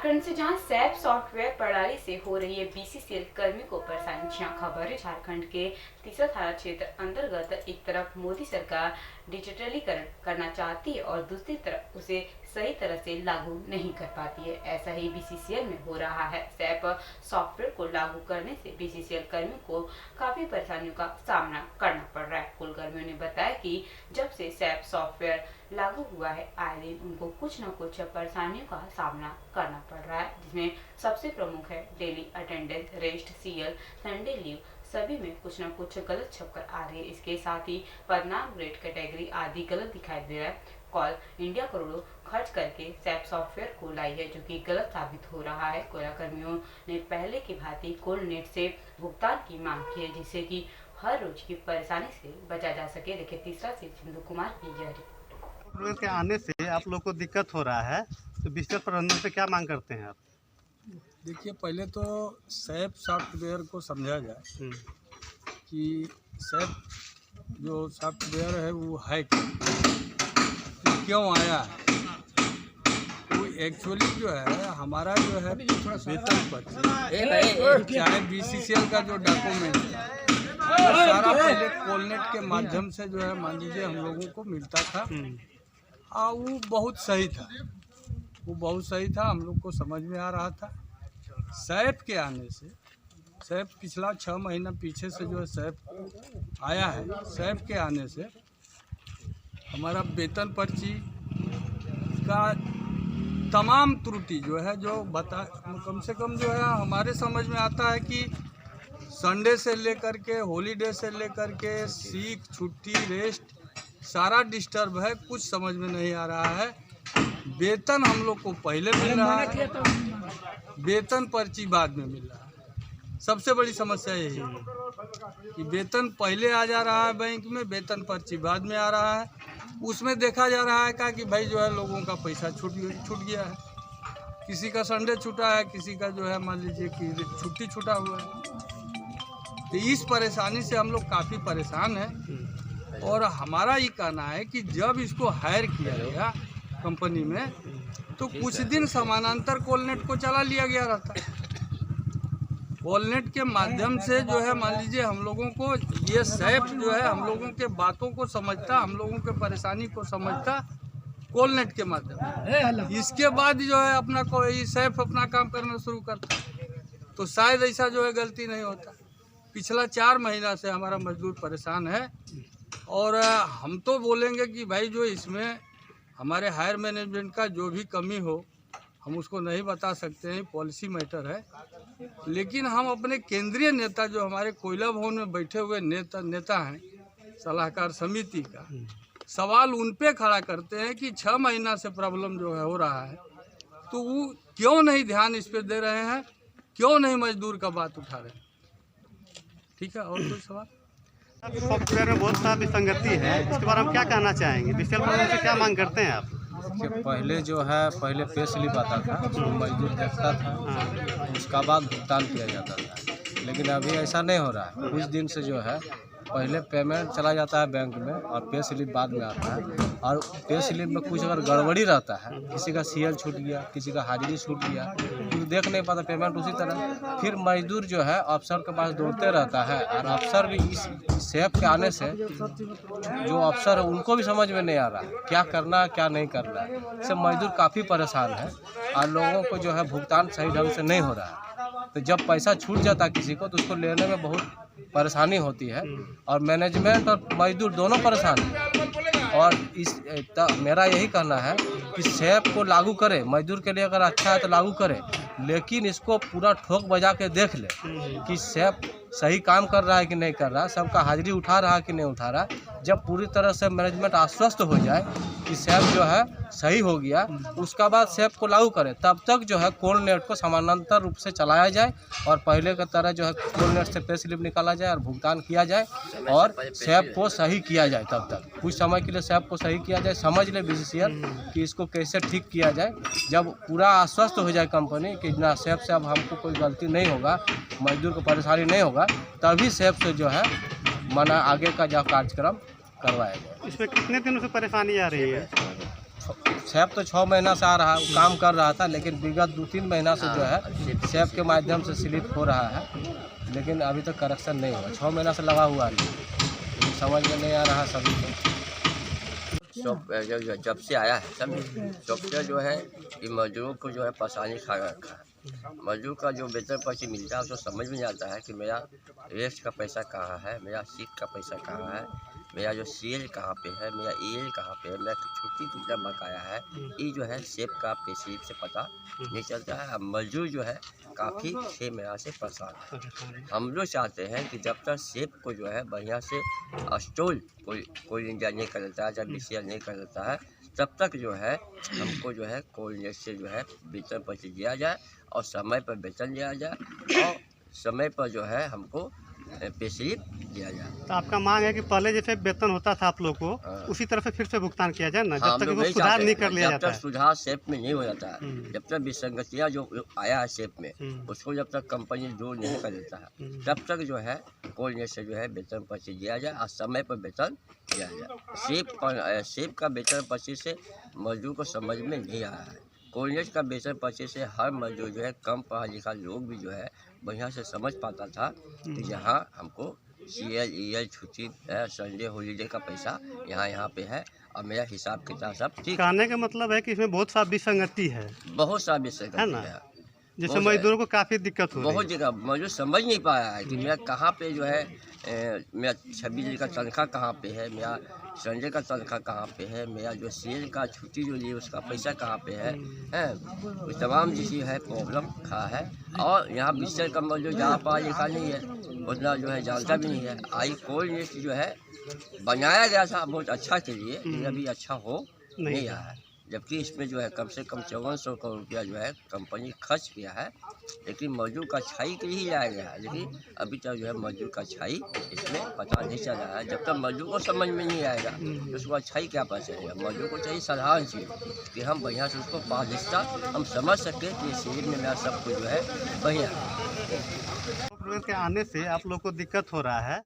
झारखंड से जहां SAP software प्रणाली से हो रही है बीसीसीएल कर्मी को परेशानी। खबर है झारखंड के तीसरा थाना क्षेत्र अंतर्गत एक तरफ मोदी सरकार डिजिटलीकरण करना चाहती है और दूसरी तरफ उसे सही तरह से लागू नहीं कर पाती है। ऐसा ही बीसीसीएल में हो रहा है। सैप सॉफ्टवेयर को लागू करने से बीसीसीएल कर्मियों को काफी परेशानियों का सामना करना पड़ रहा है। कुल कर्मियों ने बताया कि जब से सैप सॉफ्टवेयर लागू हुआ है, आए दिन उनको कुछ न कुछ परेशानियों का सामना करना पड़ रहा है, जिसमें सबसे प्रमुख है daily attendance, rest, CL, Sunday leave सभी में कुछ न कुछ गलत छपकर आ रही है। इसके साथ ही पदनाम, ग्रेड, कैटेगरी आदि गलत दिखाई दे रहा है। कॉल इंडिया करोड़ों खर्च करके सैप सॉफ्टवेयर को लाई है, जो कि गलत साबित हो रहा है। कोयला कर्मियों ने पहले की भांति कोलनेट से भुगतान की मांग की है, जिससे कि हर रोज की परेशानी से बचा जा सके। देखिए तीसरा से सिंधु कुमार की यह रिपोर्ट। के आने से आप लोग को दिक्कत हो रहा है, तो बिस्तर प्रबंधन से क्या मांग करते हैं आप? देखिए, पहले तो सैप सॉफ्टवेयर को समझा जाए कि सैप जो सॉफ्टवेयर है वो है क्यों आया है। वो एक्चुअली जो है हमारा जो है वेतन पर्ची, चाहे बीसीसीएल का जो डॉक्यूमेंट है वो सारा पहले कोलनेट के माध्यम से जो है मान लीजिए हम लोगों को मिलता था। वो बहुत सही था, हम लोग को समझ में आ रहा था। सैप के आने से, सैप पिछला 6 महीना पीछे से जो है सैप आया है, सैप के आने से हमारा वेतन पर्ची का तमाम त्रुटि जो है जो बता कम से कम जो है हमारे समझ में आता है कि संडे से लेकर के हॉलीडे से लेकर के सीख, छुट्टी, रेस्ट सारा डिस्टर्ब है। कुछ समझ में नहीं आ रहा है। वेतन हम लोग को पहले मिल रहा है, वेतन पर्ची बाद में मिल रहा है। सबसे बड़ी समस्या यही है कि वेतन पहले आ जा रहा है बैंक में, वेतन पर्ची बाद में आ रहा है। उसमें देखा जा रहा है कि भाई जो है लोगों का पैसा छूट गया है। किसी का संडे छूटा है, किसी का जो है मान लीजिए कि छुट्टी छूटा हुआ है। तो इस परेशानी से हम लोग काफ़ी परेशान हैं। और हमारा ये कहना है कि जब इसको हायर किया गया कंपनी में, तो कुछ दिन समानांतर कोलनेट को चला लिया गया रहता। कोलनेट के माध्यम से जो है मान लीजिए हम लोगों को ये सैप जो है हम लोगों के बातों को समझता, हम लोगों के परेशानी को समझता कोलनेट के माध्यम। इसके बाद जो है अपना कोई सैप अपना काम करना शुरू करता, तो शायद ऐसा जो है गलती नहीं होता। पिछला 4 महीना से हमारा मजदूर परेशान है। और हम तो बोलेंगे कि भाई जो इसमें हमारे हायर मैनेजमेंट का जो भी कमी हो हम उसको नहीं बता सकते हैं, पॉलिसी मैटर है। लेकिन हम अपने केंद्रीय नेता जो हमारे कोयला भवन में बैठे हुए नेता हैं सलाहकार समिति का, सवाल उन पे खड़ा करते हैं कि 6 महीना से प्रॉब्लम जो है हो रहा है, तो वो क्यों नहीं ध्यान इस पे दे रहे हैं, क्यों नहीं मजदूर का बात उठा रहे हैं। ठीक है, और कोई सवाल? सॉफ्टवेयर में बहुत सारी विसंगति है, इसके बारे में क्या कहना चाहेंगे? बिस्तर प्रबंधन से क्या मांग करते हैं आप? कि पहले जो है पहले पे स्लिप आता था, उसको मजदूर देखता था, उसका बाद भुगतान किया जाता था। लेकिन अभी ऐसा नहीं हो रहा है। कुछ दिन से जो है पहले पेमेंट चला जाता है बैंक में और पे स्लिप बाद में आता है। और पे स्लिप में कुछ अगर गड़बड़ी रहता है, किसी का सीएल छूट गया, किसी का हाजिरी छूट गया, तो देख नहीं पाता पेमेंट उसी तरह। फिर मजदूर जो है अफसर के पास दौड़ते रहता है। और अफसर भी इस सैप के आने से जो अफसर है उनको भी समझ में नहीं आ रहा क्या करना है क्या नहीं करना है। इससे मजदूर काफ़ी परेशान है और लोगों को जो है भुगतान सही ढंग से नहीं हो रहा है। तो जब पैसा छूट जाता है किसी को, तो उसको लेने में बहुत परेशानी होती है। और मैनेजमेंट और मजदूर दोनों परेशान हैं। और मेरा यही कहना है कि सैप को लागू करे, मजदूर के लिए अगर अच्छा है तो लागू करे, लेकिन इसको पूरा ठोक बजा के देख ले कि सैप सही काम कर रहा है कि नहीं कर रहा, सबका हाजिरी उठा रहा है कि नहीं उठा रहा। जब पूरी तरह से मैनेजमेंट आश्वस्त हो जाए कि सैप जो है सही हो गया, उसका बाद सैप को लागू करें। तब तक जो है कोलनेट को समानांतर रूप से चलाया जाए और पहले की तरह जो है कोलनेट से पे स्लिप निकाला जाए और भुगतान किया जाए और सैप को सही किया जाए। तब तक कुछ समय के लिए सैप को सही किया जाए, समझ ले बीसीसीएल कि इसको कैसे ठीक किया जाए। जब पूरा आश्वस्त हो जाए कंपनी कि ना सैप से अब हमको कोई गलती नहीं होगा, मजदूर को परेशानी नहीं होगा, तभी सैप से जो है आगे का जो कार्यक्रम करवाया जाए। इसमें कितने दिनों से परेशानी आ रही है? सेब तो 6 महीना से आ रहा है, काम कर रहा था, लेकिन विगत 2-3 महीना से जो है सेब के माध्यम से स्लिप हो रहा है, लेकिन अभी तक करेक्शन नहीं हुआ। 6 महीना से लगा हुआ है, लेकिन समझ में नहीं आ रहा सभी को। जब से आया है तब से जो है कि मजदूरों को जो है परेशानी खा रखा है। मजदूर का जो वेतन पर्ची मिलता है उसको समझ में नहीं आता है कि मेरा रेस्ट का पैसा कहाँ है, मेरा सीट का पैसा कहाँ है, मेरा जो सीएल कहाँ पे है, मेरा ईएल कहाँ पे है, मेरा छुट्टी कितना बकाया है, ये जो है सेब का पे स्लिप से पता नहीं चलता है। अब मजदूर जो है काफ़ी 6 महीना से परेशान है। हम लोग चाहते हैं कि जब तक सेब को जो है बढ़िया से स्टोर कोई इंडिया नहीं कर देता है, जब बीसीएल नहीं कर देता है, तब तक जो है हमको जो है कोऑर्डिनेट से जो है वेतन पर्ची दिया जाए और समय पर वेतन दिया जाए और समय पर जो है हमको पे स्लिप दिया जाए। तो आपका मांग है कि पहले जैसे वेतन होता था आप लोग को, उसी तरह से फिर से भुगतान किया जाए ना, जब तक वो सुधार नहीं कर लिया जाता है। जब तक सुधार सेब में नहीं हो जाता है, जब तक विसंगतियाँ जो आया है सेब में उसको जब तक कंपनी दूर नहीं कर देता है, तब तक जो है कोऑर्डिनेट से जो है वेतन पर्ची दिया जाए और समय पर वेतन दिया जाए। सेब का वेतन पर्ची से मजदूर को समझ में नहीं आया है। कोऑर्डिनेट का वेतन पर्ची से हर मजदूर जो है कम पढ़ा लिखा लोग भी जो है बढ़िया से समझ पाता था कि यहाँ हमको सीएल ईएल छुट्टी संडे हॉलीडे का पैसा यहाँ पे है और मेरा हिसाब किताब सब ठीक। कहने का मतलब है कि इसमें बहुत सा विसंगति है, बहुत सा विसंगति है, जैसे मजदूरों को काफ़ी दिक्कत हो रही है। बहुत जगह मजदूर समझ नहीं पाया है कि मेरा कहाँ पे जो है मेरा 26 दिन का तनख्वाह कहाँ पे है, मेरा संडे का तनख्वाह कहाँ पे है, मेरा जो सीएल का छुट्टी जो लिए उसका पैसा कहाँ पे है, हैं तमाम चीज़ें है प्रॉब्लम खा है। और यहाँ बीसीएल का मजदूर जहाँ पढ़ा लिखा नहीं है उतना जो है जानता भी नहीं है। आई कोऑर्डिनेट जो है बनाया गया था बहुत अच्छा के लिए, लेकिन अभी अच्छा हो नहीं रहा है, जबकि इसमें जो है कम से कम 5400 करोड़ रुपया जो है कंपनी खर्च किया है, लेकिन मजदूर का छाई के लिए ही लाया गया है, लेकिन अभी तक जो है मजदूर का छाई इसमें पता नहीं चल रहा है। जब तक मजदूर को समझ में नहीं आएगा तो उसको छाई क्या पता चलेगा। मजदूर को चाहिए साधारण चीज़ कि हम बढ़िया से उसको पारदर्शिता हम समझ सकें कि शरीर में मेरा सब कुछ जो है बढ़िया के आने से आप लोग को दिक्कत हो रहा है।